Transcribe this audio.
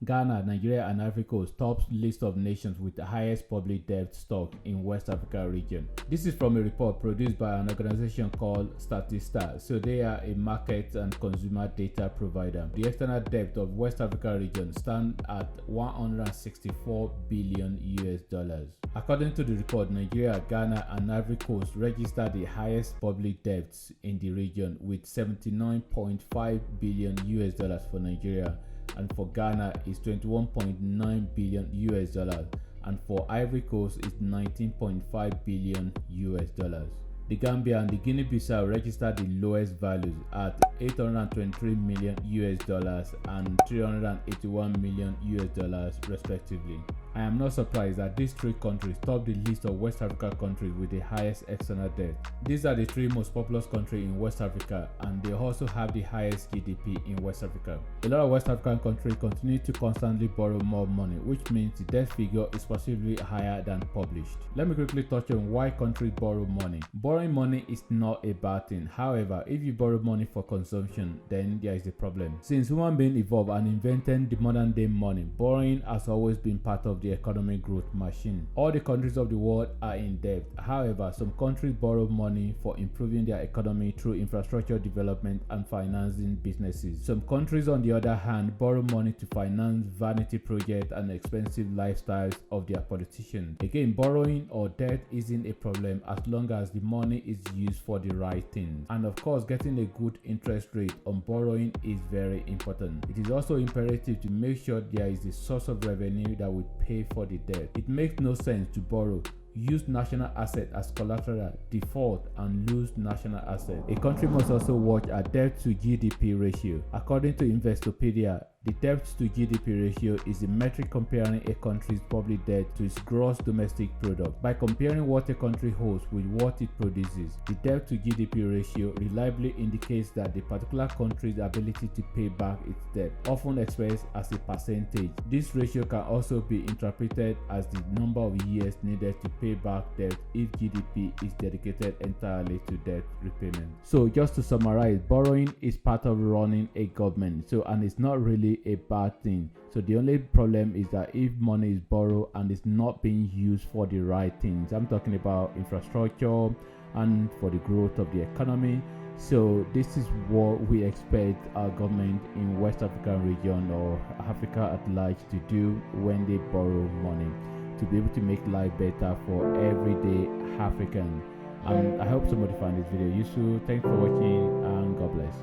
Ghana, Nigeria and Ivory Coast tops list of nations with the highest public debt stock in West Africa region. This is from a report produced by an organization called Statista. So they are a market and consumer data provider. The external debt of West Africa region stands at 164 billion US dollars. According to the report, Nigeria, Ghana and Ivory Coast registered the highest public debts in the region with 79.5 billion US dollars for Nigeria, and for Ghana is 21.9 billion US dollars, and for Ivory Coast is 19.5 billion US dollars. The Gambia and the Guinea-Bissau registered the lowest values at 823 million US dollars and 381 million US dollars respectively. I am not surprised that these three countries top the list of West Africa countries with the highest external debt. These are the three most populous countries in West Africa, and they also have the highest GDP in West Africa. A lot of West African countries continue to constantly borrow more money, which means the debt figure is possibly higher than published. Let me quickly touch on why countries borrow money. Borrowing money is not a bad thing. However, if you borrow money for consumption, then there is a problem. Since human beings evolved and invented the modern day money, borrowing has always been part of the economic growth machine. All the countries of the world are in debt. However, some countries borrow money for improving their economy through infrastructure development and financing businesses. Some countries, on the other hand, borrow money to finance vanity projects and expensive lifestyles of their politicians. Again, borrowing or debt isn't a problem as long as the money is used for the right things. And of course, getting a good interest rate on borrowing is very important. It is also imperative to make sure there is a source of revenue that will pay for the debt. It makes no sense to borrow, use national asset as collateral, default and lose national asset. A country must also watch a debt to GDP ratio. According to Investopedia, the debt to GDP ratio is a metric comparing a country's public debt to its gross domestic product. By comparing what a country holds with what it produces, the debt to GDP ratio reliably indicates that the particular country's ability to pay back its debt, often expressed as a percentage. This ratio can also be interpreted as the number of years needed to pay back debt if GDP is dedicated entirely to debt repayment. So just to summarize, borrowing is part of running a government, and it's not really a bad thing. So the only problem is that if money is borrowed and it's not being used for the right things, I'm talking about infrastructure and for the growth of the economy. So this is what we expect our government in West African region or Africa at large to do when they borrow money, to be able to make life better for everyday African. And I hope somebody find this video useful. Thanks for watching and God bless.